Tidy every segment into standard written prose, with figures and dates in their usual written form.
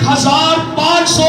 1500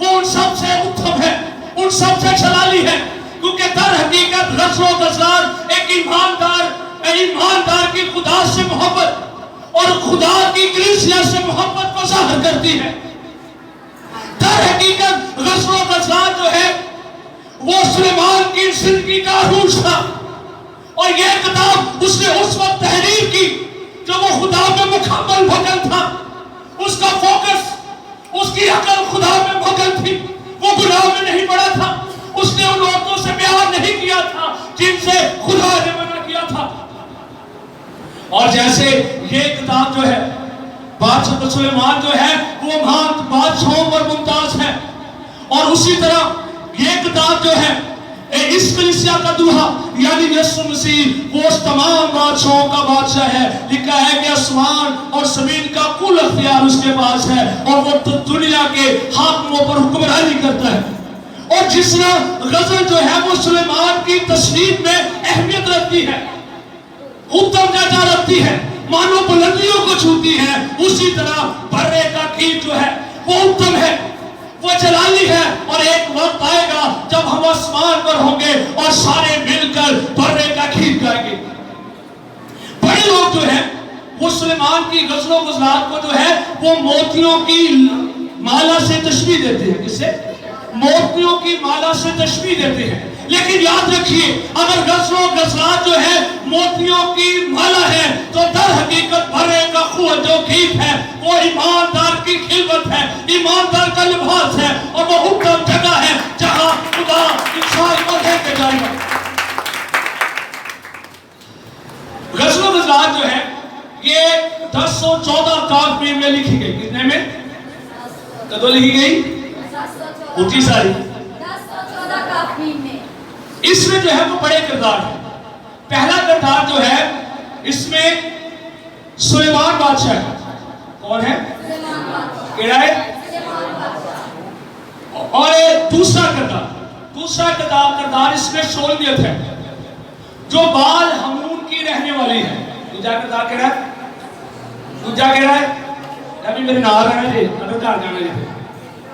وہ ان سب سے اتم ہے، ان سب سے جلالی ہے، کیونکہ در حقیقت غزل و غزلان ایک ایماندار کی خدا سے محبت اور خدا کی کلیسیا سے محبت کو ظاہر کرتی ہے۔ در حقیقت غزل و غزلان جو ہے وہ سلیمان کی زندگی کا عروج تھا، اور یہ کتاب اس نے اس وقت تحریر کی جو وہ خدا میں مکمل مگن تھا، اس کا فوکس، اس کی عقل خدا میں مگن تھی، وہ گناہ میں نہیں پڑا تھا، اس نے ان عورتوں سے پیار نہیں کیا تھا جن سے خدا نے منع کیا تھا۔ اور جیسے یہ کتاب جو ہے بادشاہ سلیمان جو ہے وہ مہان بادشاہوں پر ممتاز ہے، اور اسی طرح یہ کتاب جو ہے اس کلیسیا کا دوحہ یعنی یسوع مسیح وہ اس تمام بادشاہوں کا بادشاہ ہے۔ لکھا ہے کہ آسمان اور زمین کا کل اختیار اس کے پاس ہے، اور وہ دنیا کے حاکموں پر حکمرانی کرتا ہے۔ اور جس طرح غزل جو ہے وہ سلیمان کی تصنیف میں اہمیت رکھتی ہے، اتم درجہ رکھتی ہے، مانو بلندیوں کو چھوتی ہے، اسی طرح برے کا گیت جو ہے وہ اتم ہے، وہ جلالی ہے، اور ایک وقت آئے گا جب ہم آسمان پر ہوں گے اور سارے مل کر برے کا گیت گائیں گے۔ بڑے لوگ جو ہیں وہ سلیمان کی غزل و غزلات کو جو ہے وہ موتیوں کی مالا سے تشبیہ دیتے ہیں۔ کس سے؟ موتیوں کی مالا سے تشبیہ دیتے ہیں، لیکن یاد رکھیے اگر غزل و غزلات جو ہے موتیوں کی مالا ہے تو در حقیقت بھرے کا جو گیت ہے وہ ایماندار کی خلوت ہے، ایماندار کا لباس ہے، اور وہ اتم جگہ ہے جہاں خدا انسان کو لے کے جائے گا۔ غزل و غزلات جو ہے یہ 1014 کافی میں لکھی گئی۔ کتنے میں؟ کدو لکھی گئی؟ اونچی ساری 1014 کافی میں۔ اس میں جو ہے وہ بڑے کردار ہیں۔ پہلا کردار جو ہے اس میں سلیمان بادشاہ ہے۔ کون ہے؟ کیڑا ہے؟ اور دوسرا کردار اس میں شولمیت ہے جو بال ہمون کی رہنے والی ہے۔ دوسرا کردار کیڑا ہے؟ دوسرا کیڑا ہے؟ ابھی میرے نال رہنا جی، اگر گھر جانا جی،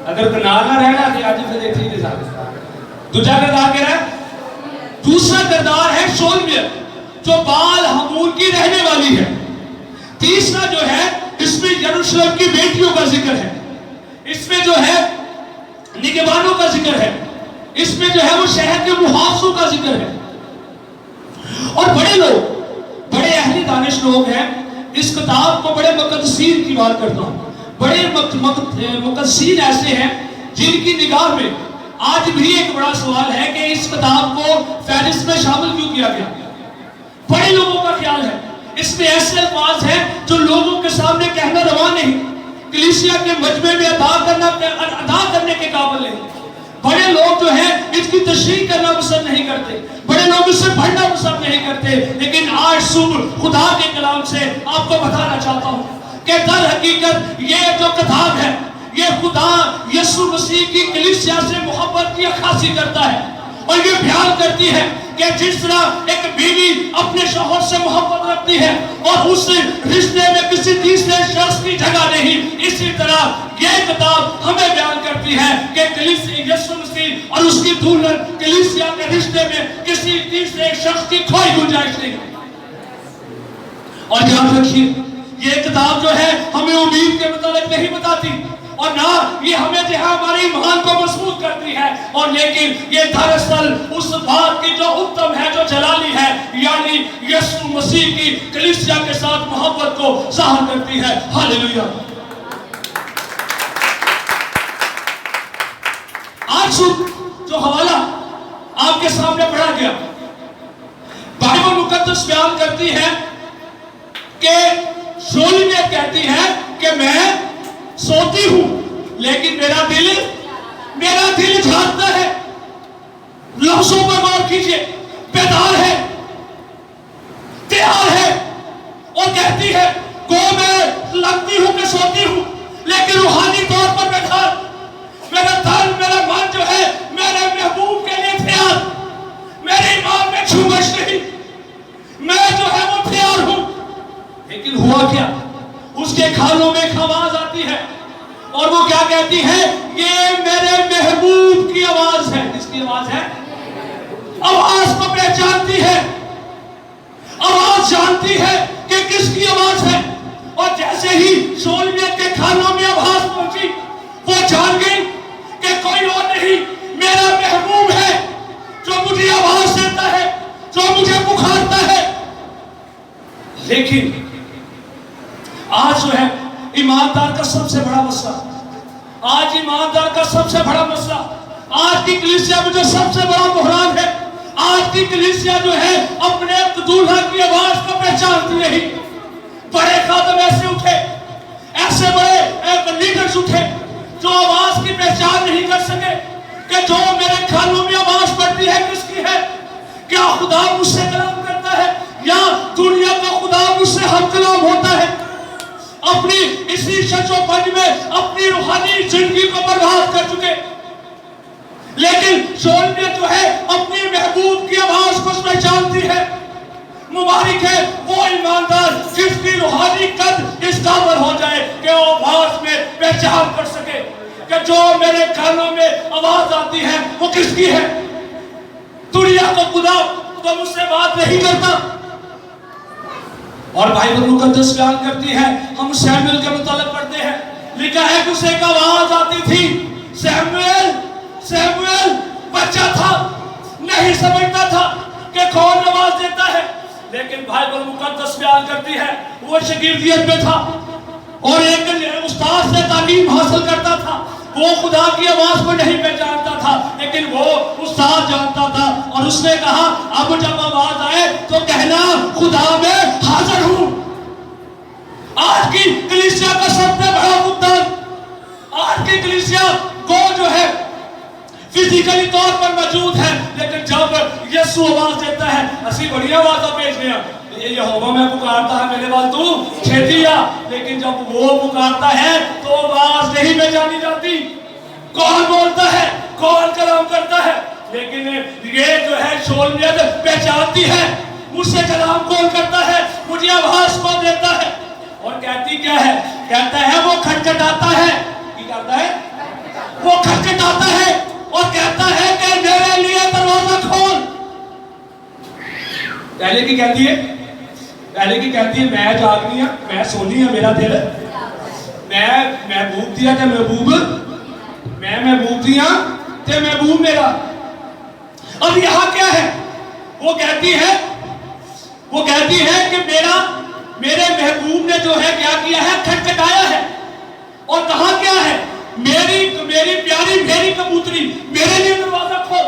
اگر نال نہ رہنا جی آج پھر دیکھیں گے ساتھ۔ دوسرا کردار کیڑا ہے؟ دوسرا کردار ہے شولمیت جو بال ہمون کی رہنے والی ہے۔ تیسرا جو ہے اس میں یروشلم کی بیٹیوں کا ذکر ہے، اس میں جو ہے نگہبانوں کا ذکر ہے، اس میں جو ہے وہ شہر کے محافظوں کا ذکر ہے۔ اور بڑے لوگ، بڑے اہل دانش لوگ ہیں، اس کتاب کو بڑے مقدسین کی بات کرتا ہوں، بڑے مقدسین ایسے ہیں جن کی نگاہ میں آج بھی ایک بڑا سوال ہے کہ اس کتاب کو فہرست میں شامل کیوں کیا گیا۔ بڑے لوگوں کا خیال ہے اس میں ایسے الفاظ ہیں جو لوگوں کے سامنے کہنا روا نہیں، کلیسیا کے مجمع میں ادا کرنے کے قابل نہیں۔ بڑے لوگ جو ہیں اس کی تشریح کرنا پسند نہیں کرتے، بڑے لوگ اس سے پڑھنا پسند نہیں کرتے، لیکن آج صبح خدا کے کلام سے آپ کو بتانا چاہتا ہوں کہ در حقیقت یہ جو کتاب ہے یہ خدا یسوع مسیح کی کلیسیا سے محبت کی عکاسی کرتا ہے، اور یہ بیان کرتی ہے کہ جس طرح ایک بیوی اپنے شوہر سے محبت رکھتی ہے اور اس رشتے میں کسی تیسرے شخص کی جگہ نہیں، اسی طرح یہ کتاب ہمیں بیان کرتی ہے کہ کلیسیا یسوع مسیح اور اس کی دولت کلیسیا کے رشتے میں کسی تیسرے شخص کی کوئی گنجائش نہیں۔ اور یاد رکھیے یہ کتاب جو ہے ہمیں امید کے متعلق نہیں بتاتی، اور نہ یہ ہمیں جو ہے ہمارے ایمان کو مضبوط کرتی ہے، اور لیکن یہ دراصل اس بات کی جو اتم ہے، جو جلالی ہے، یعنی یسوع مسیح کی کلیسیا کے ساتھ محبت کو ظاہر کرتی ہے۔ ہاللیلویہ۔ آج صبح جو حوالہ آپ کے سامنے پڑھا گیا، بائبل مقدس بیان کرتی ہے کہ شولمیت کہتی ہے کہ میں سوتی ہوں لیکن میرا دل جھانکتا ہے۔ لفظوں پر غور کیجئے، بیدار ہے، تیار ہے، اور کہتی ہے گو میں لگتی ہوں کہ سوتی ہوں لیکن روحانی طور پر بیدار، میرا دل میرا من جو ہے میرے محبوب کے لیے تیار، میرے ایمان میں جھومش نہیں، میں جو ہے وہ تیار ہوں۔ لیکن ہوا کیا؟ اس کے کھالوں میں ایک آواز آتی ہے، اور وہ کیا کہتی ہے؟ یہ میرے محبوب کی آواز ہے. کس کی آواز ہے؟ آواز کو پہچانتی ہے, آواز جانتی ہے کہ کس کی آواز ہے. اور جیسے ہی شولمیت کے کھانوں میں آواز پہنچی, وہ جان گئی کہ کوئی اور نہیں, میرا محبوب ہے جو مجھے آواز دیتا ہے, جو مجھے پکارتا ہے. لیکن آج جو ہے ایماندار کا سب سے بڑا مسئلہ, آج ایماندار کا سب سے بڑا مسئلہ, آج کی کلیسیا میں جو سب سے بڑا بحران ہے, آج کی کلیسیا جو ہے اپنے دولہا کی آواز کو پہچانتی نہیں. بڑے خادم ایسے اٹھے, ایسے بڑے لیڈرز اٹھے جو آواز کی پہچان نہیں کر سکے کہ جو میرے کانوں میں آواز پڑتی ہے کس کی ہے. کیا خدا مجھ سے کلام کرتا ہے یا دنیا کا خدا مجھ سے ہم کلام ہوتا ہے؟ اپنی اسی شچ و پنج میں اپنی روحانی زندگی کو برباد کر چکے. لیکن شولمیت جو ہے اپنی محبوب کی آواز کو پہچانتی ہے. مبارک ہے وہ ایماندار جس کی روحانی قد اس قابل ہو جائے کہ وہ آواز میں پہچان کر سکے کہ جو میرے کانوں میں آواز آتی ہے وہ کس کی ہے. دنیا کو خدا تو مجھ سے بات نہیں کرتا. اور بائبل مقدس بیان کرتی ہے, ہم سیموئیل کے متعلق پڑھتے ہیں, لکھا ہے کہ اسے ایک آواز آتی تھی, سیموئیل سیموئیل. بچہ تھا, نہیں سمجھتا تھا کہ کون آواز دیتا ہے. لیکن بائبل مقدس بیان کرتی ہے وہ شاگردیت میں تھا اور ایک استاد سے تعلیم حاصل کرتا تھا. وہ خدا کی آواز کو نہیں پہچانتا تھا لیکن وہ استاد جانتا تھا. اور اس نے کہا اب جب آواز آئے تو کہنا خدا میں حاضر ہوں. آج کی کلیسیا کا سب سے بڑا مدعا, آج کی کلیسیا کو جو ہے فزیکلی طور پر موجود ہے, لیکن جب یسوع آواز دیتا ہے, اسی بڑی آواز پیش دیا, یہوہ میں پکارتا ہے میرے بال تو چھیتی آ. لیکن جب وہ پکارتا ہے تو آواز نہیں پہچانی جاتی. کون بولتا ہے, کون کلام کرتا ہے. لیکن یہ جو ہے شولمیت پہچانتی ہے مجھ سے کلام کون کرتا ہے, مجھے آواز کون دیتا ہے. اور کہتی کیا ہے؟ کہتا ہے وہ کھٹکھٹاتا ہے. کی کرتا ہے؟ وہ کھٹکھٹاتا ہے اور کہتا ہے کہ میرے لیے دروازہ کھول. پہلے کی کہتی ہے, پہلے کی کہتی ہے میں جاگنی ہوں, میں سونی ہوں, میرا دل میں محبوب دیا تے محبوب, میں محبوب دیا تے محبوب میرا. اب یہاں کیا ہے؟ وہ کہتی ہے کہ میرے محبوب نے جو ہے کیا کیا ہے, کھٹکھٹایا ہے. اور کہا کیا ہے, میری پیاری میری کبوتری میرے لیے دروازہ کھول.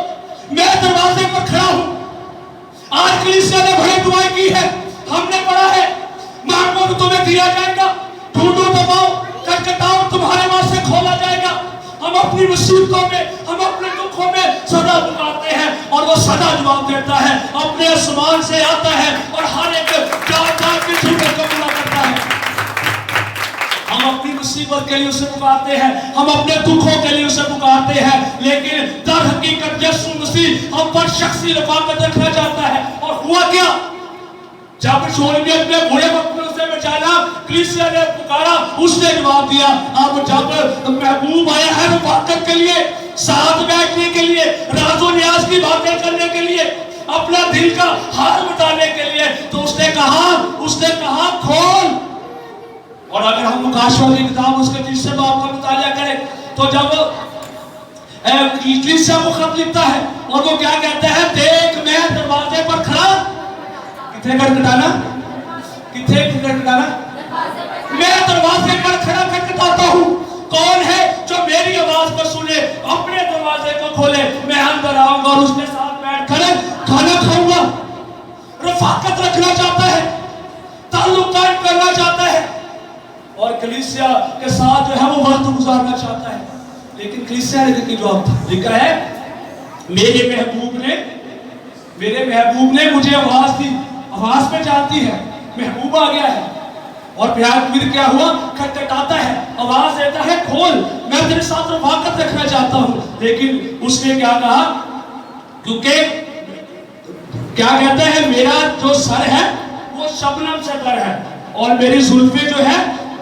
میں دروازے پر کھڑا ہوں. آج کلیسیا نے بڑی دعائیں کی ہے, ہم نے پڑھا ہے مانگو تو تمہیں دیا جائے گا, ڈھونڈو تو پاؤ, کھٹکھٹاؤ تمہارے واسطے کھولا جائے گا. ہم اپنی مصیبتوں میں, ہم اپنے دکھوں میں صدا پکارتے ہیں اور وہ صدا جواب دیتا ہے, اپنے آسمان سے آتا ہے اور ہر ایک جان کی جھوٹوں کو پورا کرتا ہے. ہم اپنی مصیبت کے لیے اسے پکارتے ہیں, ہم اپنے دکھوں کے لیے اسے پکارتے ہیں, لیکن در حقیقت یسوع مسیح ہم پر شخصی رفاقت رکھنا چاہتا ہے. اور ہوا کیا؟ جب شولمیت میں بڑے وقت میں اسے بچانا, کلیسیا نے پکارا, اس نے جواب دیا. اب جب محبوب آیا ہے رفاقت کے لیے, ساتھ بیٹھنے کے لیے, راز و نیاز کی باتیں کرنے کے لیے, اپنا دل کا حال بتانے کے لیے, تو اس نے کہا کھول. اور اگر ہم مکاشفہ کی کتاب اس کے 30 باب کا مطالعہ کریں تو جب کلیسیا کو خط لکھتا ہے اور وہ کیا کہتا ہے, دیکھ میں دروازے پر کھڑا. کتنے کھٹکھٹانا, میں دروازے پر کھڑا کھٹکھٹاتا ہوں. کون ہے جو میری آواز کو سنے, اپنے دروازے کو کھولے, میں اندر آؤں گا اور اس کے ساتھ بیٹھ کر کھانا کھاؤں گا. رفاقت رکھنا چاہتا ہے, تعلق قائم کرنا چاہتا ہے اور کلیسیا کے ساتھ جو ہے وہ وقت گزارنا چاہتا ہے. لیکن کلیسیا نے جواب تھا, لکھا ہے میرے محبوب نے مجھے آواز دی. آواز پہ جانتی ہے, محبوب آ گیا ہے اور پیار پھر کیا ہوا, کھٹکھٹاتا ہے, آواز دیتا ہے کھول, میں تیرے ساتھ رفاقت رکھنا چاہتا ہوں. لیکن اس نے کیا کہا, کیونکہ کیا کہتا ہے, میرا جو سر ہے وہ شبنم سے تر ہے اور میری زلفیں جو ہے